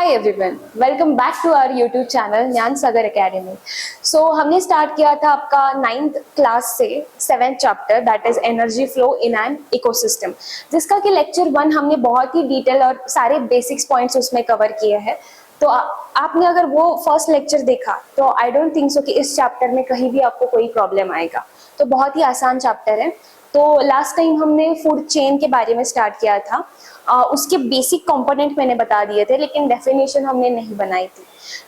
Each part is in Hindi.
Hi everyone, welcome back to our YouTube channel Gyan Sagar academy. सो हमने स्टार्ट किया था आपका 9th क्लास से 7th chapter that is energy flow in an ecosystem, जिसका कि लेक्चर 1 हमने बहुत ही डिटेल और सारे बेसिक्स पॉइंट्स उसमें कवर किए हैं। तो आपने अगर वो फर्स्ट लेक्चर देखा तो आई डोंट थिंक सो कि इस चैप्टर में कहीं भी आपको कोई प्रॉब्लम आएगा। तो बहुत ही आसान चैप्टर है। तो लास्ट टाइम हमने फूड चेन के बारे में स्टार्ट किया था। उसके बेसिक कंपोनेंट मैंने बता दिए थे, लेकिन डेफिनेशन हमने नहीं बनाई थी।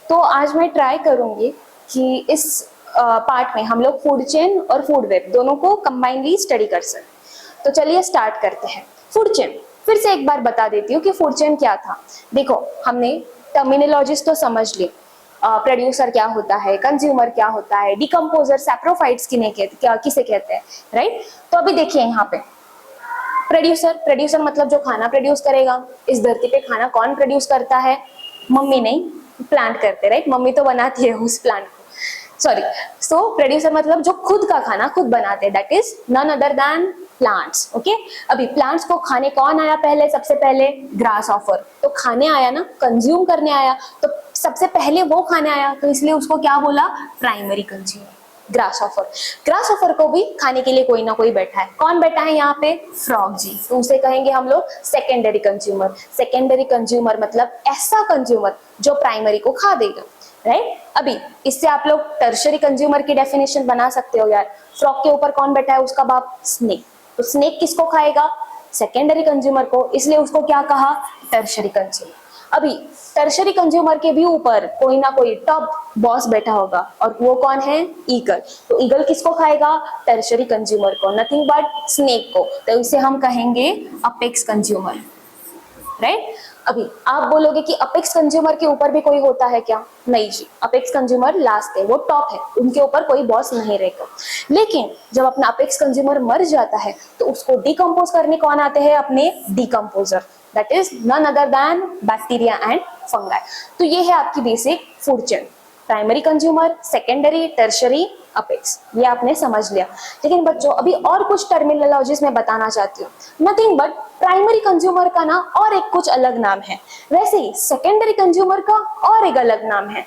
तो आज मैं ट्राई करूंगी कि इस पार्ट में हम लोग फूड चेन और फूड वेब दोनों को कंबाइनली स्टडी कर सकें। तो चलिए स्टार्ट करते हैं। फूड चेन फिर से एक बार बता देती हूँ कि फूड चेन क्या था। देखो, हमने टर्मिनोलॉजीज तो समझ ली। प्रोड्यूसर क्या होता है, कंज्यूमर क्या होता है, डिकम्पोजर सैप्रोफाइट्स किसे कहते हैं, राइट। तो अभी देखिए यहाँ पे प्रोड्यूसर मतलब जो खाना प्रोड्यूस करेगा। इस धरती पे खाना कौन प्रोड्यूस करता है? मम्मी नहीं, प्लांट करते, राइट। मम्मी तो बनाती है उस प्लांट को, सॉरी। सो प्रोड्यूसर मतलब जो खुद का खाना खुद बनाते हैं, that is none other than plants. Okay, अभी प्लांट्स को खाने कौन आया पहले? सबसे पहले ग्रास ऑफर। तो खाने आया ना, कंज्यूम करने आया, तो सबसे पहले वो खाने आया, तो इसलिए उसको क्या बोला? Primary consumer. ग्रास ऑफर को भी खाने के लिए कोई ना कोई बैठा है। कौन बैठा है यहाँ पे? फ्रॉग जी। तो उसे कहेंगे हम लोग सेकेंडरी कंज्यूमर। सेकेंडरी कंज्यूमर मतलब ऐसा कंज्यूमर जो प्राइमरी को खा देगा, राइट। अभी इससे आप लोग टर्शरी कंज्यूमर की डेफिनेशन बना सकते हो यार। फ्रॉग के ऊपर कौन बैठा है? उसका बाप स्नेक। तो स्नेक किसको खाएगा? सेकेंडरी कंज्यूमर को, इसलिए उसको क्या कहा? Tertiary consumer. अभी टर्शरी कंज्यूमर के भी ऊपर कोई ना कोई टॉप बॉस बैठा होगा, और वो कौन है? ईगल। तो ईगल किसको खाएगा? टर्शरी कंज्यूमर को, नथिंग बट स्नेक को। तो इसे हम कहेंगे अपेक्स कंज्यूमर, राइट। अभी आप बोलोगे कि अपेक्स कंज्यूमर के ऊपर भी कोई होता है क्या? नहीं जी, अपेक्स कंज्यूमर लास्ट है, वो टॉप है, उनके ऊपर कोई बॉस नहीं रहेगा। लेकिन जब अपना अपेक्स कंज्यूमर मर जाता है तो उसको डिकम्पोज करने कौन आते हैं? अपने decomposer, that is none other than bacteria and fungi. तो ये है आपकी basic food chain. Primary consumer, secondary, tertiary, apex, ये आपने समझ लिया। लेकिन बच्चों अभी और कुछ टर्मिनोलॉजीज मैं बताना चाहती हूँ। नथिंग बट प्राइमरी कंज्यूमर का ना और एक कुछ अलग नाम है, वैसे ही सेकेंडरी कंज्यूमर का और एक अलग नाम है,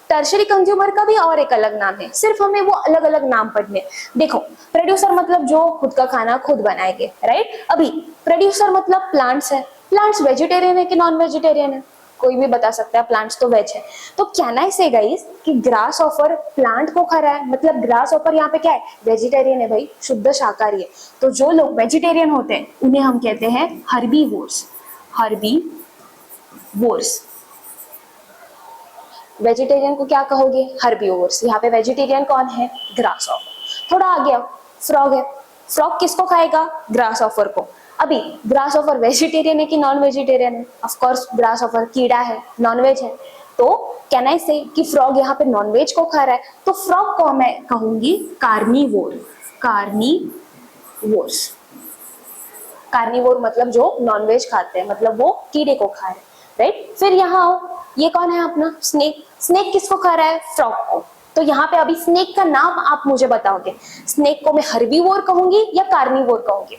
टर्शरी कंज्यूमर का भी और एक अलग नाम है। सिर्फ हमें वो अलग अलग नाम पढ़ने। देखो, प्रोड्यूसर मतलब जो खुद का खाना खुद बनाएंगे, राइट। अभी प्रोड्यूसर मतलब प्लांट्स है। प्लांट्स वेजिटेरियन है कि नॉन वेजिटेरियन है? कोई भी बता सकता है, प्लांट्स तो वेज है। तो कैन आई से गाइस कि ग्रास ऑफर प्लांट को खा रहा है, मतलब ग्रास ऑफर यहाँ पे क्या है? वेजिटेरियन है भाई, शुद्ध शाकाहारी है। तो जो लोग वेजिटेरियन होते हैं उन्हें हम कहते हैं हर्बीवोर्स। हर्बीवोर्स। वेजिटेरियन को क्या कहोगे? हर्बीवोर्स। यहाँ पे वेजिटेरियन कौन है? Grass offer. थोड़ा आ गया, फ्रॉग है। फ्रॉग किसको खाएगा? ग्रास ऑफर को। अभी ग्रास ऑफर वेजिटेरियन है कि नॉन वेजिटेरियन है? ऑफ कोर्स ग्रास ऑफर कीड़ा है, नॉनवेज है। तो कैन आई से कि फ्रॉग यहाँ पे नॉनवेज को खा रहा है, तो फ्रॉग को मैं कहूंगी कार्निवोर। कार्निवोर्स। कार्निवोर मतलब जो नॉनवेज खाते हैं, मतलब वो कीड़े को खा रहे हैं, राइट। फिर यहाँ आओ, ये कौन है अपना? स्नेक। स्नेक किसको खा रहा है? फ्रॉग को। तो यहाँ पे अभी स्नेक का नाम आप मुझे बताओगे, स्नेक को मैं हर्बीवोर कहूंगी या कार्निवोर कहूंगी?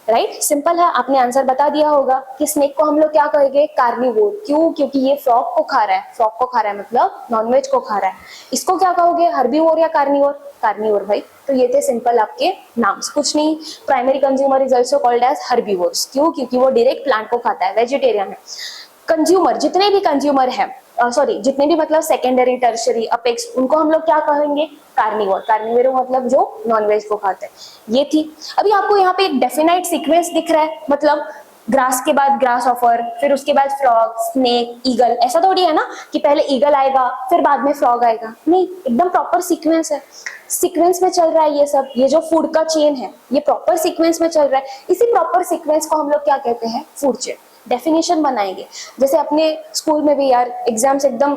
राइट, सिंपल है, आपने आंसर बता दिया होगा कि स्नेक को हम लोग क्या कहेंगे? कार्निवोर। क्यों? क्योंकि ये फ्रॉग को खा रहा है। फ्रॉग को खा रहा है मतलब नॉनवेज को खा रहा है। इसको क्या कहोगे? हर्बीवोर या कार्निवोर? कार्निवोर भाई। तो ये थे सिंपल आपके नाम्स, कुछ नहीं। Primary consumer is also called as herbivores. क्यों? क्योंकि वो डायरेक्ट प्लांट को खाता है, वेजिटेरियन है। कंज्यूमर, जितने भी कंज्यूमर है, सॉरी जितने भी मतलब सेकेंडरी, टर्शरी, अपेक्स, उनको हम लोग क्या कहेंगे? कार्निवोर। कार्निवोर मतलब जो नॉनवेज को खाते हैं। ये थी। अभी आपको यहाँ पे एक डेफिनाइट सीक्वेंस दिख रहा है, मतलब ग्रास के बाद ग्रास ऑफर, फिर उसके बाद फ्रॉग, स्नेक, ईगल। ऐसा थोड़ी है ना कि पहले ईगल आएगा फिर बाद में फ्रॉग आएगा, नहीं, एकदम प्रॉपर सीक्वेंस है। सीक्वेंस में चल रहा है ये सब। ये जो फूड का चेन है ये प्रॉपर सीक्वेंस में चल रहा है। इसी प्रॉपर सीक्वेंस को हम लोग क्या कहते हैं? Food chain. डेफिनेशन बनाएंगे, जैसे अपने स्कूल में भी यार एग्जाम्स एकदम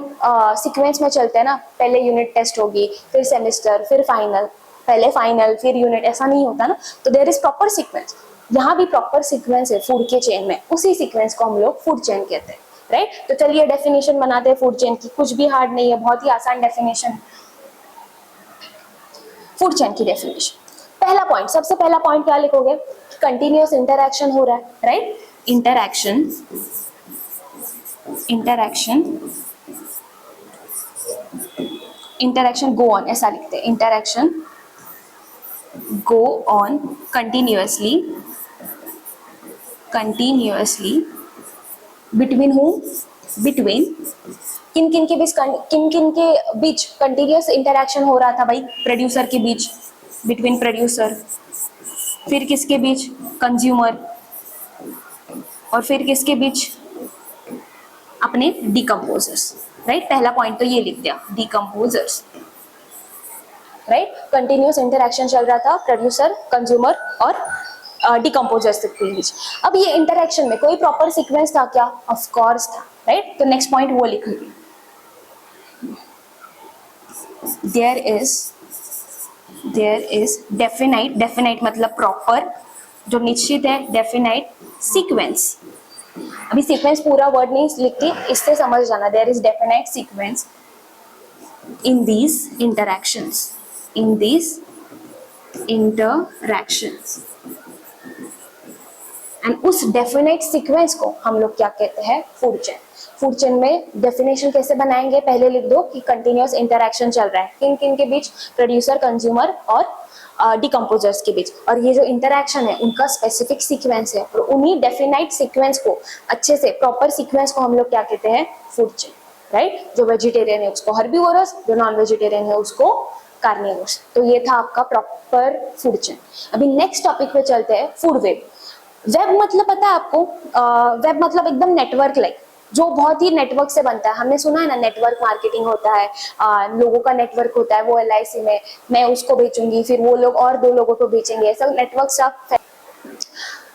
सीक्वेंस में चलते हैं ना। पहले यूनिट टेस्ट होगी, फिर सेमेस्टर, फिर फाइनल, पहले फाइनल फिर यूनिट, ऐसा नहीं होता ना। तो देयर इज प्रॉपर सीक्वेंस। यहाँ भी प्रॉपर सीक्वेंस है फूड के चेन में, उसी सीक्वेंस को हम लोग फूड चेन कहते हैं, राइट। तो चलिए डेफिनेशन बनाते हैं फूड चेन की। कुछ भी हार्ड नहीं है, बहुत ही आसान डेफिनेशन है फूड चेन की डेफिनेशन। पहला पॉइंट, सबसे पहला पॉइंट क्या लिखोगे? कंटिन्यूअस इंटरैक्शन हो रहा है, right. Interaction interaction go on, ऐसा लिखते हैं, interaction go on continuously between whom, between किन किन के बीच कंटिन्यूअस इंटरैक्शन हो रहा था भाई, प्रोड्यूसर के बीच, बिटवीन प्रोड्यूसर, फिर किसके बीच, कंज्यूमर, और फिर किसके बीच, अपने डिकम्पोजर्स, राइट। पहला पॉइंट तो ये लिख दिया, डिकम्पोजर्स, राइट। कंटिन्यूअस इंटरैक्शन चल रहा था प्रोड्यूसर, कंज्यूमर और डिकम्पोजर्स के बीच। अब ये इंटरैक्शन में कोई प्रॉपर सीक्वेंस था क्या? ऑफ कोर्स था, राइट। तो नेक्स्ट पॉइंट वो लिखेंगे, देयर इज डेफिनाइट मतलब प्रॉपर, जो निश्चित है, डेफिनाइट सीक्वेंस। अभी सीक्वेंस पूरा वर्ड नहीं लिखती, इससे समझ जाना, there is definite sequence in these interactions, and उस डेफिनेट सीक्वेंस को हम लोग क्या कहते हैं? Food chain. फूड चेन में डेफिनेशन कैसे बनाएंगे? पहले लिख दो कि कंटिन्यूअस इंटरैक्शन चल रहा है किन किन के बीच, प्रोड्यूसर, कंज्यूमर और डिकम्पोजर्स के बीच, और ये जो इंटरैक्शन है उनका स्पेसिफिक सीक्वेंस है, और उन्हीं डेफिनाइट सीक्वेंस को, अच्छे से प्रॉपर सीक्वेंस को हम लोग क्या कहते हैं? Food chain, right. जो वेजिटेरियन है उसको हर्बीवोरस, जो नॉन वेजिटेरियन है उसको कार्निवोरस। तो ये था आपका प्रॉपर फूड चेन। अभी नेक्स्ट टॉपिक पे चलते हैं, फूड वेब। वेब मतलब पता है आपको? वेब मतलब एकदम नेटवर्क लाइक, जो बहुत ही नेटवर्क से बनता है। हमने सुना है ना, नेटवर्क मार्केटिंग होता है, लोगों का नेटवर्क होता है, वो LIC में, मैं उसको बेचूंगी, फिर वो लोग और 2 लोगों को बेचेंगे, ऐसा नेटवर्क सब।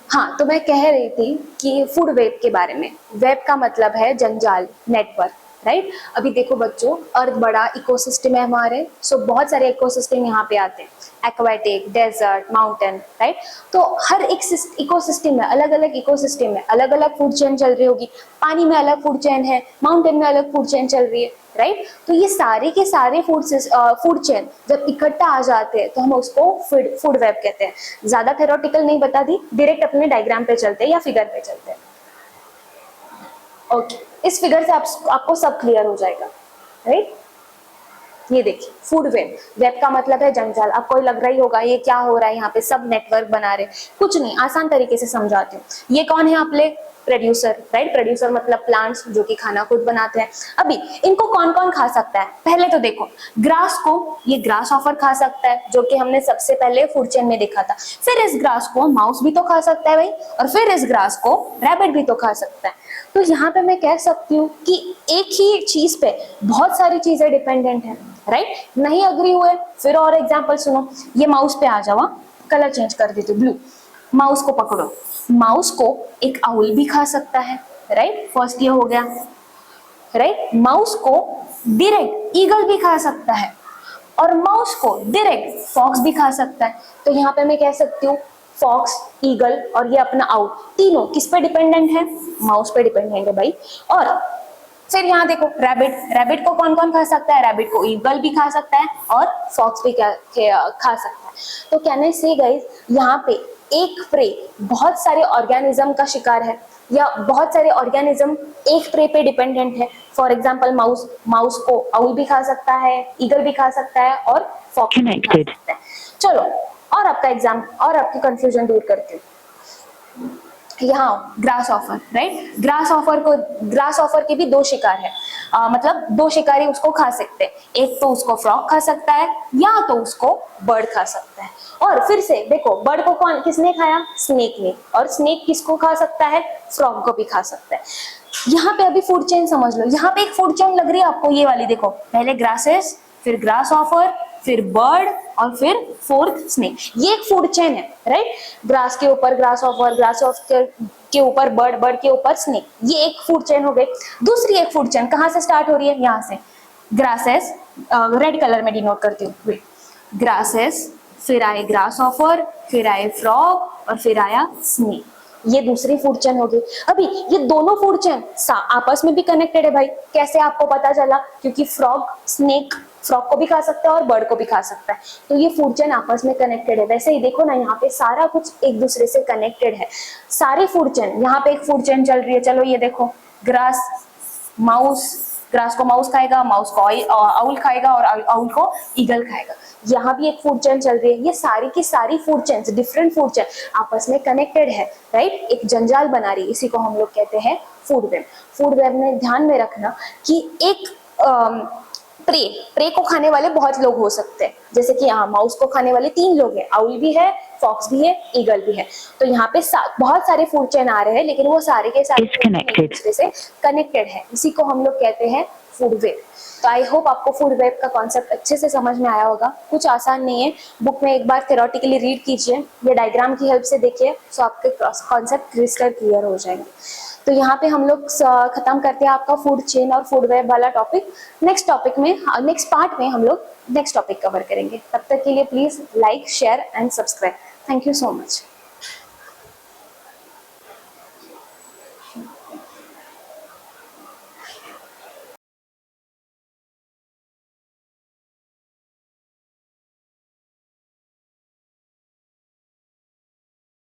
हाँ, तो मैं कह रही थी कि फूड वेब के बारे में। वेब का मतलब है जंजाल, नेटवर्क, राइट। अभी देखो बच्चों, अर्थ बड़ा इकोसिस्टम है हमारे, सो बहुत सारे इकोसिस्टम यहाँ पे आते हैं, एक्वाटिक, डेजर्ट, माउंटेन, राइट। तो हर एक इकोसिस्टम में, अलग अलग इकोसिस्टम में अलग अलग फूड चेन चल रही होगी। पानी में अलग फूड चेन है, माउंटेन में अलग फूड चेन चल रही है, राइट। तो ये सारे के सारे फूड चेन जब इकट्ठा आ जाते हैं तो हम उसको फूड वेब कहते हैं। ज्यादा थ्योरेटिकल नहीं बता दी, डायरेक्ट अपने डायग्राम पे चलते हैं या फिगर पे चलते हैं। ओके, इस फिगर से आपको सब क्लियर हो जाएगा, राइट। ये देखिए, फूड वेब, वेब का मतलब है जंजाल। आपको लग रहा ही होगा ये क्या हो रहा है, यहाँ पे सब नेटवर्क बना रहे। कुछ नहीं, आसान तरीके से समझाती हूँ। ये कौन है आपके? Producer, right. प्रोड्यूसर मतलब प्लांट्स जो कि खाना खुद बनाते हैं। अभी इनको कौन कौन खा सकता है? पहले तो देखो, ग्रास को ये ग्रास ऑफर खा सकता है, जो कि हमने सबसे पहले फूड चेन में देखा था। फिर इस ग्रास को माउस भी तो खा सकता है भाई, और फिर इस ग्रास को रैबिट भी तो खा सकता है। तो यहाँ पे मैं कह सकती हूँ कि एक ही चीज पे बहुत सारी चीजें डिपेंडेंट है, राइट। नहीं अग्री हुए? फिर और एग्जांपल सुनो, ये माउस पे आ जाओ, कलर चेंज कर देती हूँ, ब्लू। माउस को पकड़ो, माउस को एक आउल भी खा सकता है, राइट। फर्स्ट ये हो गया, राइट। माउस को डायरेक्ट ईगल भी खा सकता है, और माउस को डायरेक्ट फॉक्स भी खा सकता है। तो यहाँ पे मैं कह सकती हूँ फॉक्स, ईगल और ये अपना आउल, तीनों किस पे डिपेंडेंट है? माउस पे डिपेंडेंट है भाई। और फिर यहाँ देखो, रैबिट, रैबिट को कौन कौन खा सकता है? रैबिट को ईगल भी खा सकता है और फॉक्स भी खा सकता है। तो कहने से गाइस, यहाँ पे एक प्रे बहुत सारे ऑर्गेनिज्म का शिकार है, या बहुत सारे ऑर्गेनिज्म एक प्रे पे डिपेंडेंट है। फॉर एग्जाम्पल माउस, माउस को आउल भी खा सकता है, ईगल भी खा सकता है और फॉक्स भी खा सकता है। चलो, और आपका एग्जाम और आपकी कंफ्यूजन दूर करती हूँ। यहाँ grass offer, right. Grass offer के भी 2 शिकार है, मतलब 2 शिकारी उसको खा सकते हैं। एक तो उसको फ्रॉग खा सकता है, या तो उसको बर्ड खा सकता है। और फिर से देखो, बर्ड को किसने खाया? स्नेक ने। और स्नेक किसको खा सकता है? फ्रॉग को भी खा सकता है। यहाँ पे अभी फूड चेन समझ लो, यहाँ पे एक फूड चेन लग रही है आपको, ये वाली देखो, पहले ग्रासेस, फिर ग्रास ऑफर, फिर बर्ड, और फिर फोर्थ स्नेक। ये एक फूड चेन है, राइट। ग्रास के ऊपर ग्रास ऑफर के ऊपर बर्ड, बर्ड के ऊपर स्नेक, ये एक फूड चेन हो गई। दूसरी एक फूड चेन कहाँ से स्टार्ट हो रही है? यहाँ से, ग्रासेस, रेड कलर में डिनोट करती हूँ, ग्रासेस, फिर आए ग्रास ऑफर, फिर आए फ्रॉग और फिर आया स्नेक। ये दूसरी फूड चेन होगी। अभी ये दोनों फूड चेन आपस में भी कनेक्टेड है भाई। कैसे आपको पता चला? क्योंकि स्नेक फ्रॉग को भी खा सकता है और बर्ड को भी खा सकता है, तो ये फूड चेन आपस में कनेक्टेड है। वैसे ही देखो ना, यहाँ पे सारा कुछ एक दूसरे से कनेक्टेड है, सारी फूड चेन। यहाँ पे एक फूड चेन चल रही है, चलो ये देखो, ग्रास, माउस, ग्रास को माउस खाएगा, माउस को आउल खाएगा और आउल को ईगल खाएगा। यहाँ भी एक फूड चेन चल रही है। ये सारी की सारी food chain, different food chain आपस में कनेक्टेड है, राइट, एक जंजाल बना रही है। इसी को हम लोग कहते हैं फूड वेब। फूड वेब में ध्यान में रखना कि एक प्रे को खाने वाले बहुत लोग हो सकते हैं, जैसे कि यहाँ माउस को खाने वाले 3 लोग हैं, आउल भी है, फॉक्स भी है, ईगल भी है। तो यहाँ पे बहुत सारे फूड चेन आ रहे हैं, लेकिन वो सारे के सारे एक दूसरे से कनेक्टेड है। इसी को हम लोग कहते हैं फूड वेब। तो आई होप आपको फूड वेब का कॉन्सेप्ट अच्छे से समझ में आया होगा। कुछ आसान नहीं है, बुक में एक बार थ्योरेटिकली रीड कीजिए, ये डायग्राम की हेल्प से देखिए, सो आपके कॉन्सेप्ट क्रिस्टल क्लियर हो जाएंगे। तो यहाँ पे हम लोग खत्म करते हैं आपका फूड चेन और फूड वेब वाला टॉपिक। नेक्स्ट टॉपिक में, नेक्स्ट पार्ट में हम लोग नेक्स्ट टॉपिक कवर करेंगे। तब तक के लिए please like, share and subscribe. Thank you so much.